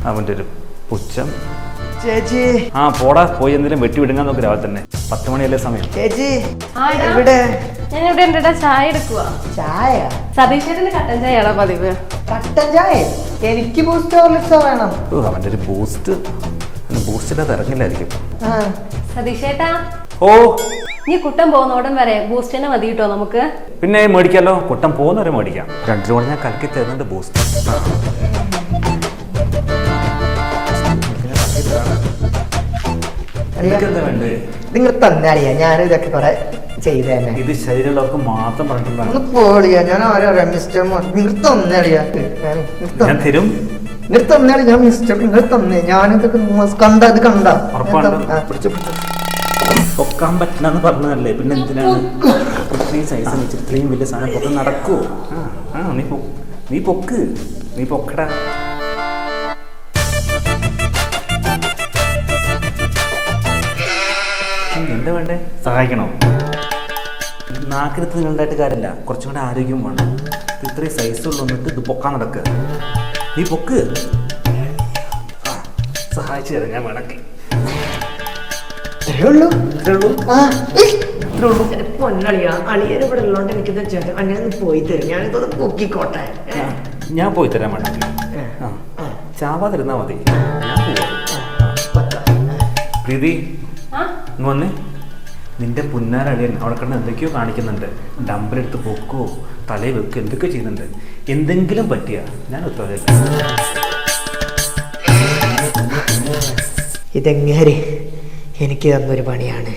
അവൻ്റെ ഒരു പുച്ഛം. ചേച്ചി ആ പോടാ, പോയി എന്തെങ്കിലും വെട്ടി വിടുങ്ങാൻ നോക്കി രാവിലെ തന്നെ. 10 മണിയല്ലേ സമയം. ചേച്ചി ഇവിടെ ഞാൻ ഇവിടെ ഉണ്ട് ചായ എടുക്കുക. ചായ? സതീശേട്ടന് കട്ടൻ ചായയാണോ പതിവ്? കട്ടൻ ചായ? എനിക്ക് ബൂസ്റ്റ് ഹോർലിക്സോ വേണം. അവൻ്റെ ഒരു ബൂസ്റ്റില്ലാതെ ഇറങ്ങില്ലായിരിക്കും. സതീശേട്ടാ, ഓ നീ കുട്ടൻ പോകുന്നോടം വരെ ബൂസ്റ്റിനെ മതി കിട്ടോ നമുക്ക്. പിന്നെ മേടിക്കാമല്ലോ, കുട്ടം പോകുന്നവരെ മേടിക്കാം. 2 കൂടെ ഞാൻ കലക്കി തരുന്നുണ്ട് ബൂസ്റ്റ്. നിങ്ങൾ തന്നാളിയാ, ഞാൻ ഇതൊക്കെ കുറെ ചെയ്ത് തന്നെ. ഇത് ശരീരമുള്ളവർക്ക് മാത്രം പറഞ്ഞിട്ടുള്ളതാണ്. പോളിയാ, ഞാൻ ആരാ മിസ്റ്റർ? നിങ്ങൾ തന്നാളിയാ, ഞാൻ തരും. നിങ്ങൾ തന്നാളി, ഞാൻ മിസ്റ്റർ. നിങ്ങൾ തന്നേ, ഞാനിതൊക്കെ കണ്ട ഇത് കണ്ട പൊക്കാൻ പറ്റണെന്ന് പറഞ്ഞതല്ലേ, പിന്നെ എന്തിനാണ് ഇത്രയും സൈസ് വെച്ച് ഇത്രയും വലിയ സാധനം പൊക്കം നടക്കുവോ? നീ പൊക്കടാ. എന്താ വേണ്ടേ? സഹായിക്കണോ? നാക്കിനത്ത് നിങ്ങളുണ്ടായിട്ട് കാര്യമില്ല, കുറച്ചും കൂടെ ആരോഗ്യം വേണം. ഇത്രയും സൈസുള്ള വന്നിട്ട് ഇത് പൊക്കാൻ നടക്കുക. നീ പൊക്ക്. സഹായിച്ചു തരാം ഞാൻ വേണമെങ്കിൽ. പോയി തരും, ഞാനിതൊന്ന് പൊക്കിക്കോട്ടെ. ഞാൻ പോയി തരാൻ വേണമെങ്കിൽ ചാവാതിരുന്നാ മതി. ഞാൻ പ്രീതി വന്നേ. നിന്റെ പുന്നാരളിയൻ അവിടെ കിടന്ന് എന്തൊക്കെയോ കാണിക്കുന്നുണ്ട്. ഡമ്പലെടുത്ത് പൊക്കോ തലയിൽ വെക്കോ എന്തൊക്കെ ചെയ്യുന്നുണ്ട്. എന്തെങ്കിലും പറ്റിയ ഞാൻ ഉത്തരവാദില്ല. ഇതെങ്ങനെ എനിക്ക് തന്നൊരു പണിയാണ്.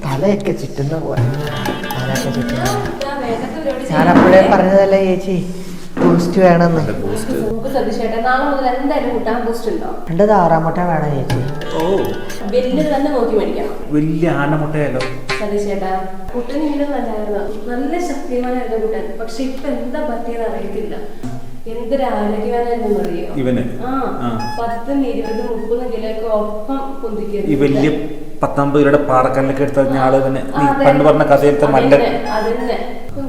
തലയൊക്കെ ചുറ്റുന്ന പോലെ ഞാനപ്പോഴേ പറഞ്ഞതല്ലേ ചേച്ചി, ബൂസ്റ്റ് വേണമെന്ന്. എന്റെ 6 മുട്ട വേണം ചേച്ചി. വലിയ ആനമുട്ടയല്ലോ സതീശേട്ടാ. കുട്ടൻ ഇങ്ങനെ നല്ല ശക്തിമാനായിരുന്നു കുട്ടൻ. പക്ഷെ ഇപ്പൊ എന്താ പറ്റിയെന്ന് അറിയത്തില്ല. എന്തൊരു ആരോഗ്യവാനായിരുന്നു അറിയോ ഇവന്. 10, 20, 30 കിലോയൊക്കെ ഒപ്പം പൊന്തിക്കുന്നു. ഈ വലിയ 19 രൂപയുടെ പാറക്കല്ലൊക്കെ എടുത്ത ആള് തന്നെ പണ്ട് പറഞ്ഞ കഥയിലത്തെ മല്ല. അതന്നെ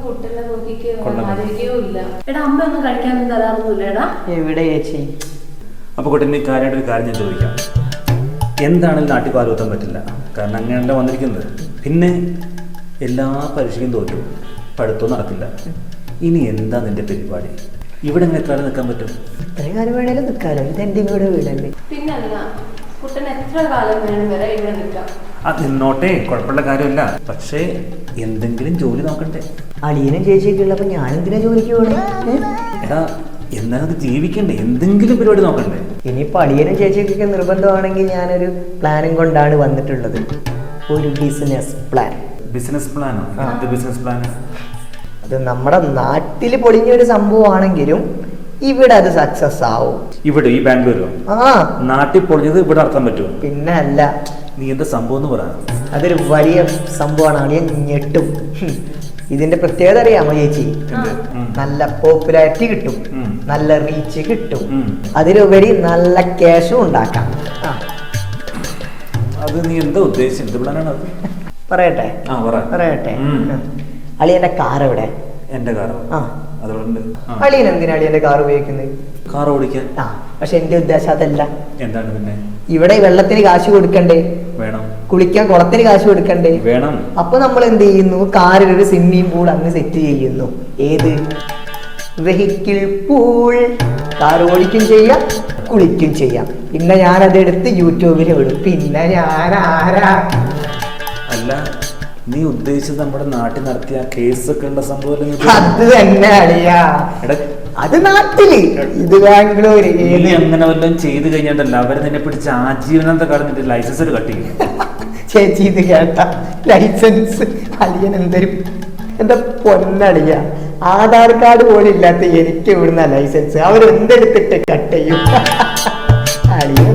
കുട്ടനെ നോക്കിക്ക് ആരോഗ്യവും ഇല്ല. എടാ അമ്മ ഒന്നും കഴിക്കാനൊന്നും തരാറൊന്നുമില്ല. എടാ എവിടെ ചേച്ചി? അപ്പൊ കുട്ടന് കാര്യമായിട്ട് ഒരു കാര്യം ഞാൻ ചോദിക്കാം. എന്താണെങ്കിലും നാട്ടിൽ പാലുകൊത്താൻ പറ്റില്ല, കാരണം അങ്ങനെയല്ല വന്നിരിക്കുന്നത്. പിന്നെ എല്ലാ പരീക്ഷയ്ക്കും തോറ്റു, പഠിത്തവും നടക്കില്ല. ഇനി എന്താ നിന്റെ പരിപാടി? ഇവിടെ എങ്ങനെ എത്ര നിൽക്കാൻ പറ്റും? ഇത്രയും കാലം വേണേലും നിൽക്കാലോ, ഇതെന്റെ ഇവിടെ വീടല്ലേ. പിന്നല്ല, കുട്ടൻ എത്ര കാലം വേണം വരെ ഇവിടെ നിൽക്കാം. അത് നിന്നോട്ടെ, കുഴപ്പമുള്ള കാര്യമല്ല. പക്ഷേ എന്തെങ്കിലും ജോലി നോക്കണ്ടേ? അളിയനും ചേച്ചിയൊക്കെ ഉള്ളപ്പോ ഞാൻ എന്തിനാ ജോലിക്ക് പോകണേ? എടാ എന്നാലും ജീവിക്കണ്ടേ, എന്തെങ്കിലും പരിപാടി നോക്കണ്ടേ? ഇനിയിപ്പോ അളിയനും ചേച്ചിയൊക്കെ നിർബന്ധമാണെങ്കിൽ ഞാനൊരു പ്ലാനും കൊണ്ടാണ് വന്നിട്ടുള്ളത്. ഒരു ബിസിനസ് പ്ലാൻ. ബിസിനസ് പ്ലാനോ? എന്ത് ബിസിനസ് പ്ലാന്? അത് നമ്മുടെ നാട്ടില് പൊളിഞ്ഞൊരു സംഭവമാണെങ്കിലും ഇവിടെ അത് സക്സസ് ആവും. ഇവിടെ ഈ ബാംഗ്ലൂരോ? നാട്ടിൽ പൊളിഞ്ഞത് ഇവിടെ നടത്താൻ പറ്റുമോ? പിന്നെ അല്ല. നീ എന്താ സംഭവം എന്ന് പറയാ? അതൊരു വലിയ സംഭവമാണ്, അളിയൻ ഞെട്ടും. ഇതിന്റെ പ്രത്യേകത അറിയാമോ ചേച്ചി? നല്ല പോപ്പുലാരിറ്റി കിട്ടും, നല്ല റീച്ച് കിട്ടും, അതിലുപരി നല്ല ക്യാഷും ഉണ്ടാക്കാം. അത് നീ എന്താ ഉദ്ദേശിച്ചത്? പറയട്ടെ പറയട്ടെ. അളിയന്റെ കാർ എവിടെ? എന്റെ കാറോ? അളിയൻ എന്തിനാ അളിയന്റെ കാർ ഉപയോഗിക്കുന്നത്? കാർ ഓടിക്കാൻ. പക്ഷെ എന്റെ ഉദ്ദേശം അതല്ല. എന്താണ് പിന്നെ? ഇവിടെ വെള്ളത്തിന് കാശ് കൊടുക്കണ്ടേ? വേണം. കുളിക്കാൻ കുളത്തിന് കാശ് കൊടുക്കണ്ടേ? വേണം. അപ്പൊ നമ്മൾ എന്ത് ചെയ്യുന്നു? കാറിൽ ഒരു സ്വിമ്മിംഗ് പൂൾ അങ്ങ് സെറ്റ് ചെയ്യുന്നു. ഏത്? Vehicle pool. കാർ ഓടിക്കും ചെയ്യാം, കുളിക്കും ചെയ്യാം. പിന്നെ ഞാനതെടുത്ത് യൂട്യൂബിൽ വിടും. പിന്നെ ഞാൻ ആരാ? അല്ല, നീ ഉദ്ദേശിച്ചത് നമ്മുടെ നാട്ടിൽ നടത്തിയ കേസൊക്കെ ഉള്ള സംഭവം? അത് തന്നെ അളിയാ. അത് നാട്ടില്, ഇത് ബാംഗ്ലൂര്. അങ്ങനെ വല്ലതും ചെയ്ത് കഴിഞ്ഞാൽ അവരെ നിന്നെ പിടിച്ച് ആജീവനാന്ത കാലം നിന്റെ ലൈസൻസ് കട്ട് ചെയ്യും. ചേച്ചി ഇത് കേട്ട ലൈസൻസ് അളിയൻ എന്തൊരു എന്താ പൊന്നളിയ, ആധാർ കാർഡ് പോലും ഇല്ലാത്ത എനിക്ക് ഇവിടുന്ന ലൈസൻസ് അവരെന്തെടുത്തിട്ട് കട്ട് ചെയ്യും അളിയൻ